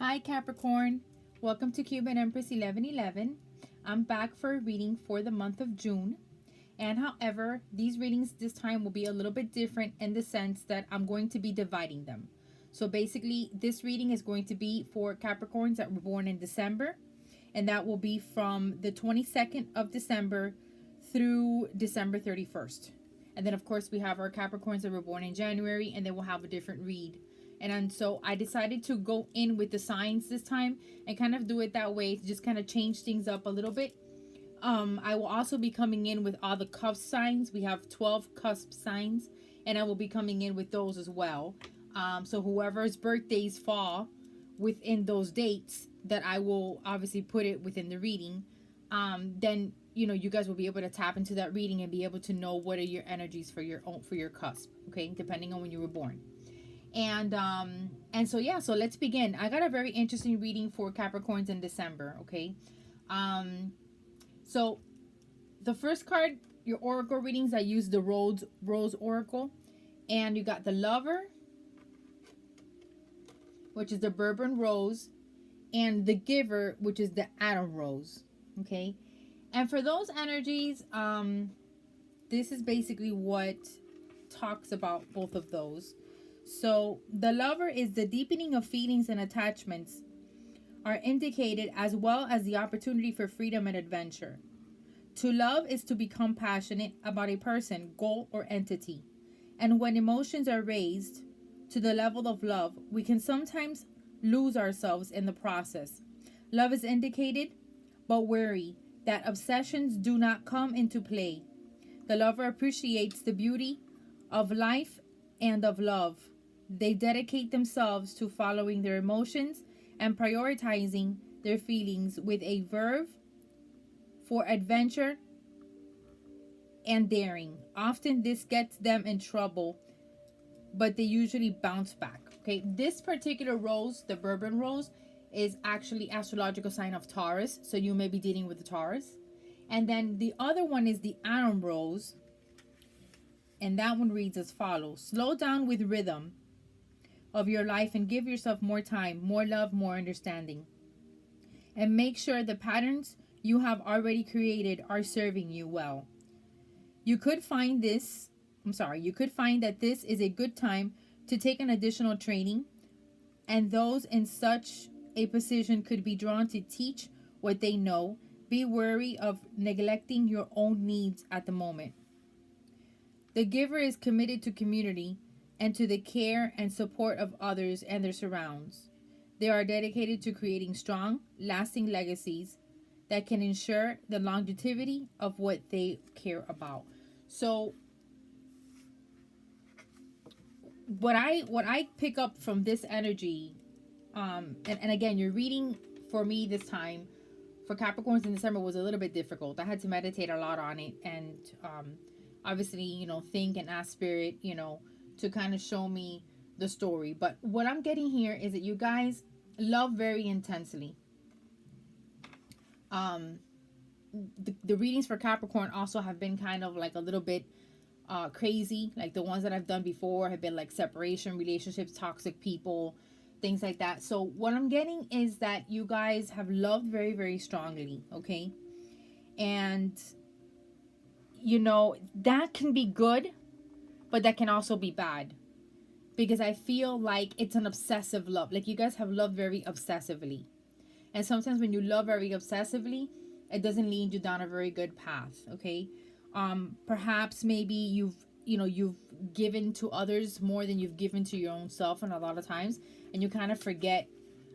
Hi Capricorn, welcome to Cuban Empress 1111. I'm back for a reading for the month of June. And however, these readings this time will be a little bit different in the sense that I'm going to be dividing them. So basically, this reading is going to be for Capricorns that were born in December. And that will be from the 22nd of December through December 31st. And then, of course, we have our Capricorns that were born in January, and they will have a different read. And so I decided to go in with the signs this time and kind of do it that way to just kind of change things up a little bit. I will also be coming in with all the cusp signs. We have 12 cusp signs, and I will be coming in with those as well. So whoever's birthdays fall within those dates, that I will obviously put it within the reading, then you guys will be able to tap into that reading and be able to know what are your energies for your cusp, okay, depending on when you were born. And so yeah, so let's begin. I got a very interesting reading for Capricorns in December, okay? So the first card, your oracle readings, I use the Rose Oracle, and you got the Lover, which is the Bourbon Rose, and the Giver, which is the Autumn Rose, okay? And for those energies, this is basically what talks about both of those. So the Lover is the deepening of feelings and attachments are indicated, as well as the opportunity for freedom and adventure. To love is to become passionate about a person, goal, or entity. And when emotions are raised to the level of love, we can sometimes lose ourselves in the process. Love is indicated, but wary that obsessions do not come into play. The Lover appreciates the beauty of life and of love. They dedicate themselves to following their emotions and prioritizing their feelings with a verve for adventure and daring. Often this gets them in trouble, but they usually bounce back. Okay, this particular rose, the Bourbon Rose, is actually astrological sign of Taurus, so you may be dealing with the Taurus. And then the other one is the Autumn Rose, and that one reads as follows: slow down with rhythm of your life and give yourself more time, more love, more understanding. And make sure the patterns you have already created are serving you well. You could find that this is a good time to take an additional training, and those in such a position could be drawn to teach what they know. Be wary of neglecting your own needs at the moment. The Giver is committed to community and to the care and support of others and their surrounds. They are dedicated to creating strong, lasting legacies that can ensure the longevity of what they care about. So what I pick up from this energy, and again, your reading for me this time for Capricorns in December was a little bit difficult. I had to meditate a lot on it, and obviously, think and ask Spirit, to kind of show me the story. But what I'm getting here is that you guys love very intensely. The readings for Capricorn also have been kind of like a little bit crazy. Like the ones that I've done before have been like separation, relationships, toxic people, things like that. So what I'm getting is that you guys have loved very, very strongly, okay? And that can be good, but that can also be bad, because I feel like it's an obsessive love. Like you guys have loved very obsessively. And sometimes when you love very obsessively, it doesn't lead you down a very good path, okay? Perhaps maybe you've given to others more than you've given to your own self, and a lot of times, and you kind of forget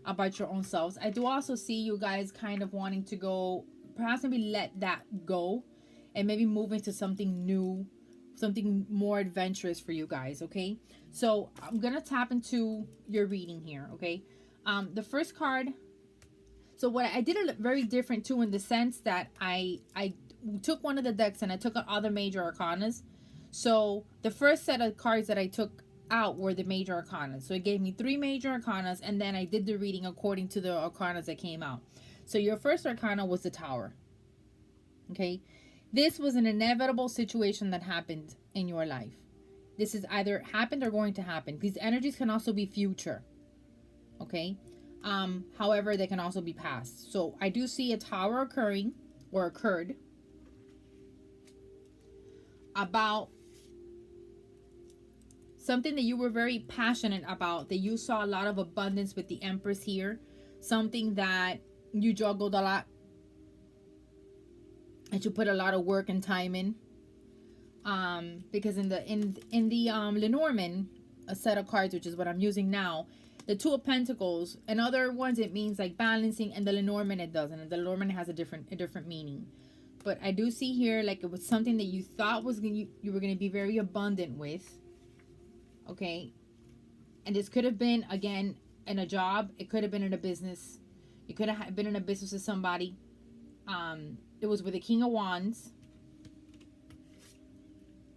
about your own selves. I do also see you guys kind of wanting to go, perhaps maybe let that go and maybe move into something new, something more adventurous for you guys, okay? So I'm gonna tap into your reading here, okay? The first card. So what I did it very different too, in the sense that I took one of the decks and I took out other major arcanas. So the first set of cards that I took out were the major arcanas. So it gave me 3 major arcanas, and then I did the reading according to the arcanas that came out. So your first arcana was the Tower, okay? This was an inevitable situation that happened in your life. This is either happened or going to happen. These energies can also be future, okay? However, they can also be past. So I do see a tower occurring or occurred about something that you were very passionate about, that you saw a lot of abundance with the Empress here, something that you juggled a lot, that you put a lot of work and time in. Because in the Lenormand, a set of cards, which is what I'm using now, the Two of Pentacles and other ones, it means like balancing, and the Lenormand it doesn't, and the Lenormand has a different meaning. But I do see here like it was something that you thought was you were going to be very abundant with. Okay, and this could have been, again, in a job. It could have been in a business. You could have been in a business with somebody. It was with the King of Wands.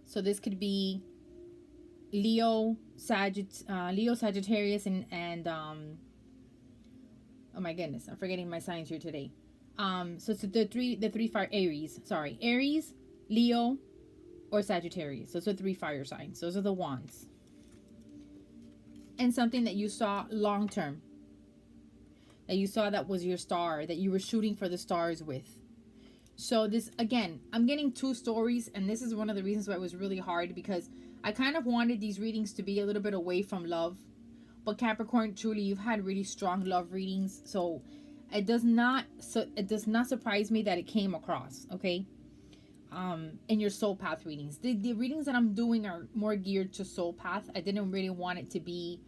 So this could be Leo, Sagittarius, and oh my goodness, I'm forgetting my signs here today. So it's the three fire, Aries, Leo, or Sagittarius. Those are 3 fire signs. Those are the wands. And something that you saw long term, that you saw that was your star, that you were shooting for the stars with. So this, again, I'm getting 2 stories, and this is one of the reasons why it was really hard, because I kind of wanted these readings to be a little bit away from love. But Capricorn, truly, you've had really strong love readings, so it does not surprise me that it came across, okay? In your soul path readings. The readings that I'm doing are more geared to soul path. I didn't really want it to be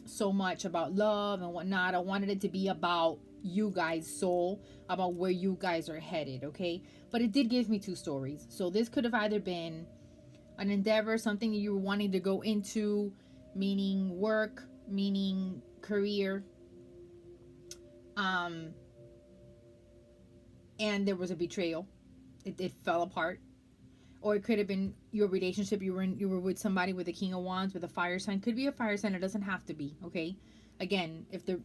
so much about love and whatnot. I wanted it to be about you guys' soul, about where you guys are headed, okay? But it did give me 2 stories. So this could have either been an endeavor, something you were wanting to go into, meaning work, meaning career, and there was a betrayal. It fell apart. Or it could have been your relationship. You were with somebody with a King of Wands, with a fire sign. Could be a fire sign. It doesn't have to be, okay? Again, if the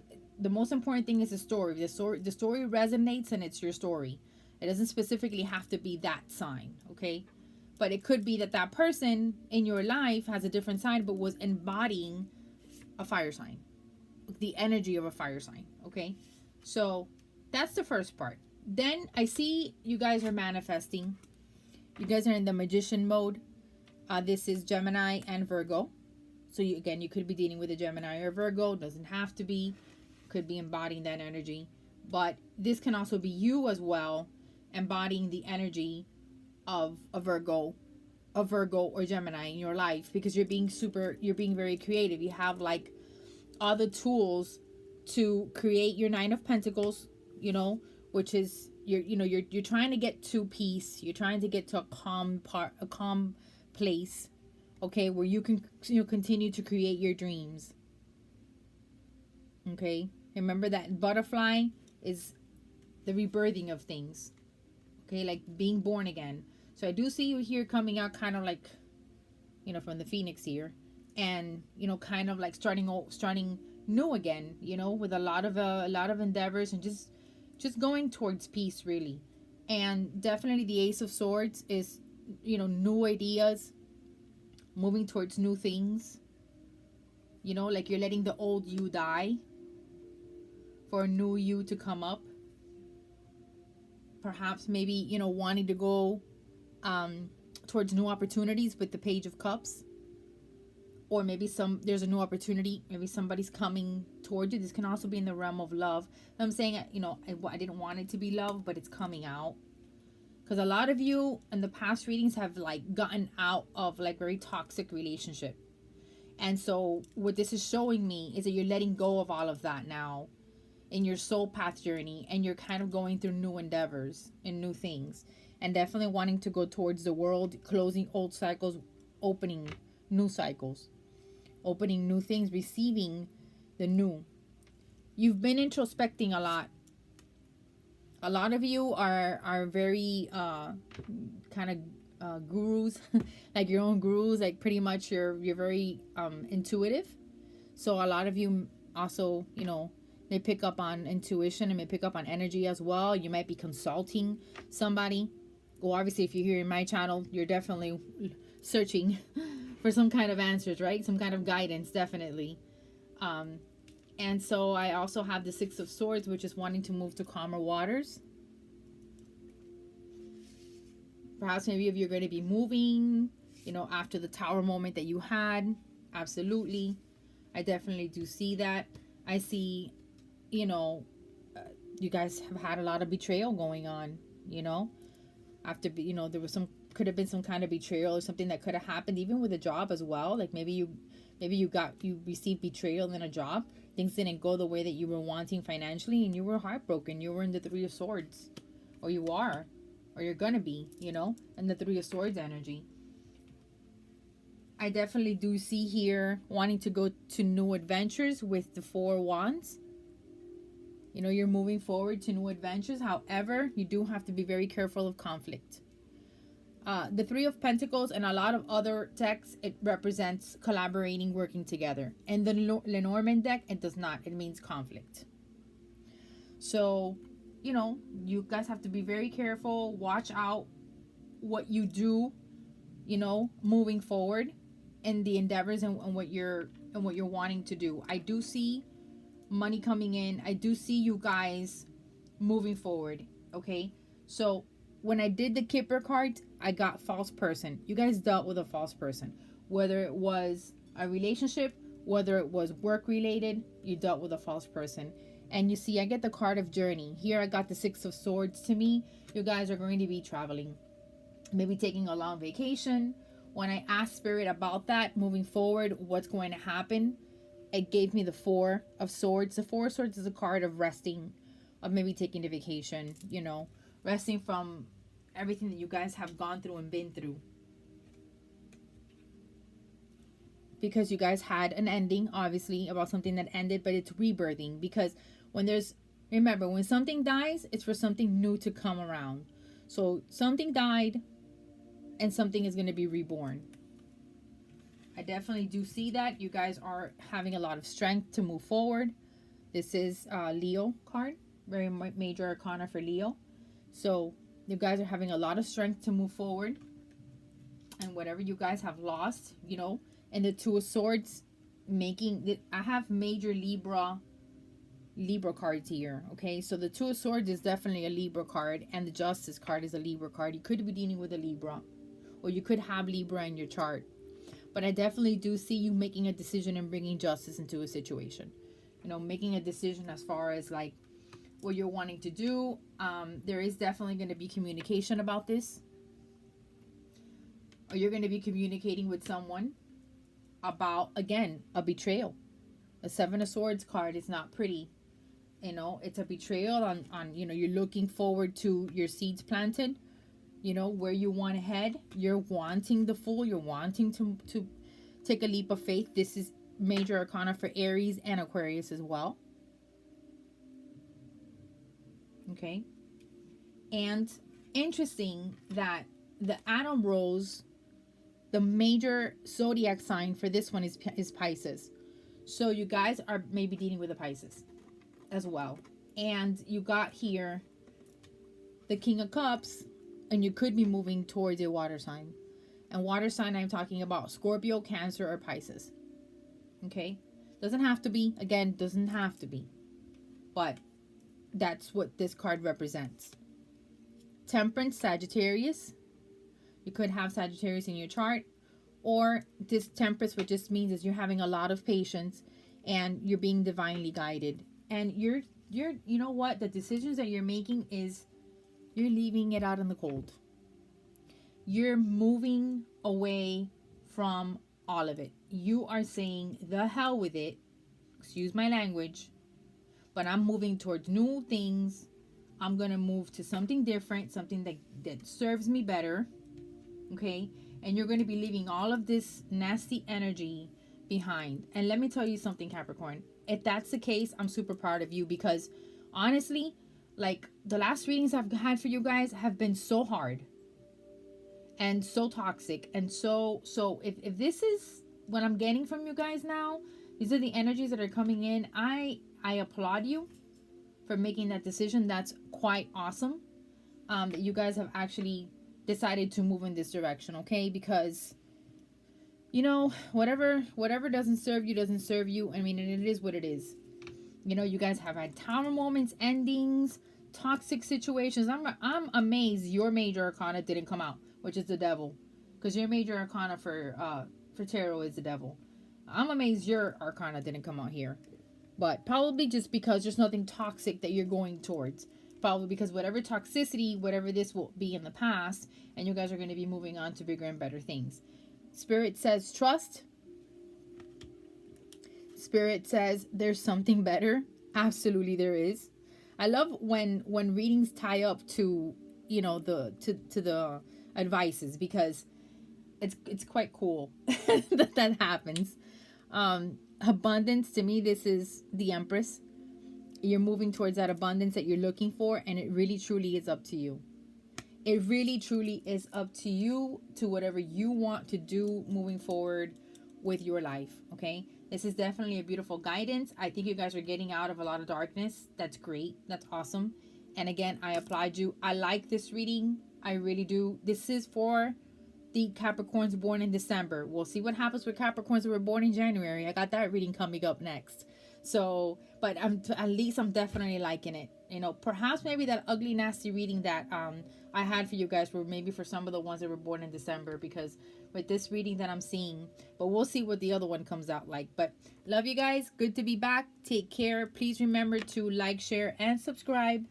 most important thing is the story. The story resonates, and it's your story. It doesn't specifically have to be that sign, okay? But it could be that person in your life has a different sign, but was embodying a fire sign, the energy of a fire sign, okay? So that's the first part. Then I see you guys are manifesting. You guys are in the magician mode. This is Gemini and Virgo. So you could be dealing with a Gemini or Virgo. Doesn't have to be. Could be embodying that energy. But this can also be you as well, embodying the energy of a Virgo or Gemini in your life, because you're being very creative. You have like all the tools to create your 9 of Pentacles, which is you're trying to get to peace. You're trying to get to a calm place, okay, where you can continue to create your dreams. Okay, remember that butterfly is the rebirthing of things. Okay, like being born again. So I do see you here coming out kind of like, from the Phoenix here, and kind of like starting new again. With a lot of endeavors, and just going towards peace, really. And definitely the Ace of Swords is new ideas, moving towards new things. Like you're letting the old you die for a new you to come up. Perhaps maybe wanting to go towards new opportunities with the Page of Cups, or maybe there's a new opportunity, maybe somebody's coming towards you. This can also be in the realm of love. I'm saying I didn't want it to be love, but it's coming out, because a lot of you in the past readings have like gotten out of like very toxic relationship, and so what this is showing me is that you're letting go of all of that now in your soul path journey, and you're kind of going through new endeavors and new things, and definitely wanting to go towards the world, closing old cycles, opening new cycles, opening new things, receiving the new. You've been introspecting a lot. A lot of you are very kind of gurus, like your own gurus, like pretty much you're very intuitive. So a lot of you also may pick up on intuition, and may pick up on energy as well. You might be consulting somebody. Well, obviously, if you're here in my channel, you're definitely searching for some kind of answers, right? Some kind of guidance, definitely. And so I also have the Six of Swords, which is wanting to move to calmer waters. Perhaps maybe if you're going to be moving, you know, after the Tower moment that you had. Absolutely. I definitely do see that. I see, you know, you guys have had a lot of betrayal going on, you know. After, you know, there was some, could have been some kind of betrayal or something that could have happened even with a job as well. Like maybe you received betrayal in a job. Things didn't go the way that you were wanting financially, and you were heartbroken. You were in the Three of Swords, or you are, or you're gonna be, you know, in the Three of Swords energy. I definitely do see here wanting to go to new adventures with the Four Wands. You know, you're moving forward to new adventures. However, you do have to be very careful of conflict. The Three of Pentacles and a lot of other texts, it represents collaborating, working together. And the Lenormand deck, it does not. It means conflict. So, you know, you guys have to be very careful. Watch out what you do, you know, moving forward in the endeavors and what you're wanting to do. I do see money coming in. I do see you guys moving forward. Okay, so when I did the Kipper card, I got false person. You guys dealt with a false person, whether it was a relationship, whether it was work related, you dealt with a false person. And you see, I get the card of journey here. I got the Six of Swords. To me, you guys are going to be traveling, maybe taking a long vacation. When I asked Spirit about that moving forward, what's going to happen, it gave me the Four of Swords. The Four of Swords is a card of resting, of maybe taking a vacation, you know, resting from everything that you guys have gone through and been through. Because you guys had an ending, obviously, about something that ended, but it's rebirthing. Because when there's, remember, when something dies, it's for something new to come around. So something died and something is going to be reborn. I definitely do see that. You guys are having a lot of strength to move forward. This is Leo card, very major arcana for Leo. So you guys are having a lot of strength to move forward. And whatever you guys have lost, you know, and the Two of Swords making, I have major Libra cards here. Okay, so the Two of Swords is definitely a Libra card, and the Justice card is a Libra card. You could be dealing with a Libra, or you could have Libra in your chart. But I definitely do see you making a decision and bringing justice into a situation. You know, making a decision as far as like what you're wanting to do. There is definitely going to be communication about this. Or you're going to be communicating with someone about, again, a betrayal. A Seven of Swords card is not pretty. You know, it's a betrayal on you know, you're looking forward to your seeds planted. You know, where you want to head. You're wanting the Fool. You're wanting to take a leap of faith. This is major arcana for Aries and Aquarius as well. Okay. And interesting that the Atom Rose, the major zodiac sign for this one is Pisces. So you guys are maybe dealing with a Pisces as well. And you got here the King of Cups, and you could be moving towards a water sign. And water sign, I'm talking about Scorpio, Cancer, or Pisces. Okay? Doesn't have to be. Again, doesn't have to be. But that's what this card represents. Temperance, Sagittarius. You could have Sagittarius in your chart. Or this Temperance, what just means is you're having a lot of patience and you're being divinely guided. And you're you know what? The decisions that you're making is you're leaving it out in the cold. You're moving away from all of it. You are saying the hell with it. Excuse my language. But I'm moving towards new things. I'm going to move to something different. Something that serves me better. Okay? And you're going to be leaving all of this nasty energy behind. And let me tell you something, Capricorn. If that's the case, I'm super proud of you. Because honestly, like the last readings I've had for you guys have been so hard and so toxic. And so if this is what I'm getting from you guys now, these are the energies that are coming in. I applaud you for making that decision. That's quite awesome. That you guys have actually decided to move in this direction. Okay. Because, you know, whatever doesn't serve you doesn't serve you. I mean, and it is what it is. You know, you guys have had tower moments, endings, toxic situations. I'm amazed your major arcana didn't come out, which is the devil, because your major arcana for tarot is the devil. I'm amazed your arcana didn't come out here, but probably just because there's nothing toxic that you're going towards. Probably because whatever toxicity, whatever this will be in the past, and you guys are going to be moving on to bigger and better things. Spirit says trust. Spirit says there's something better. Absolutely there is. I love when readings tie up to, you know, to the advices, because it's quite cool that happens. Abundance, to me, this is the Empress. You're moving towards that abundance that you're looking for, and it really truly is up to you. It really truly is up to you, to whatever you want to do moving forward with your life. Okay, this is definitely a beautiful guidance. I think you guys are getting out of a lot of darkness. That's great. That's awesome. And again, I applaud you. I like this reading. I really do. This is for the Capricorns born in December. We'll see what happens with Capricorns who were born in January. I got that reading coming up next. So, but at least I'm definitely liking it. You know, perhaps maybe that ugly, nasty reading that I had for you guys were maybe for some of the ones that were born in December, because with this reading that I'm seeing, but we'll see what the other one comes out like. But love you guys. Good to be back. Take care. Please remember to like, share, and subscribe.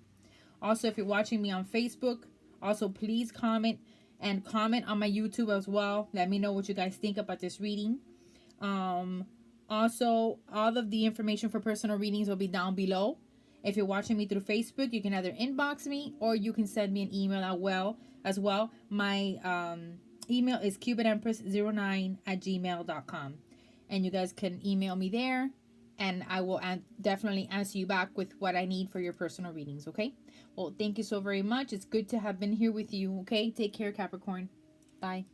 Also, if you're watching me on Facebook, also please comment on my YouTube as well. Let me know what you guys think about this reading. Also, all of the information for personal readings will be down below. If you're watching me through Facebook, you can either inbox me or you can send me an email as well. My email is cubanempress09@gmail.com. And you guys can email me there, and I will definitely answer you back with what I need for your personal readings, okay? Well, thank you so very much. It's good to have been here with you, okay? Take care, Capricorn. Bye.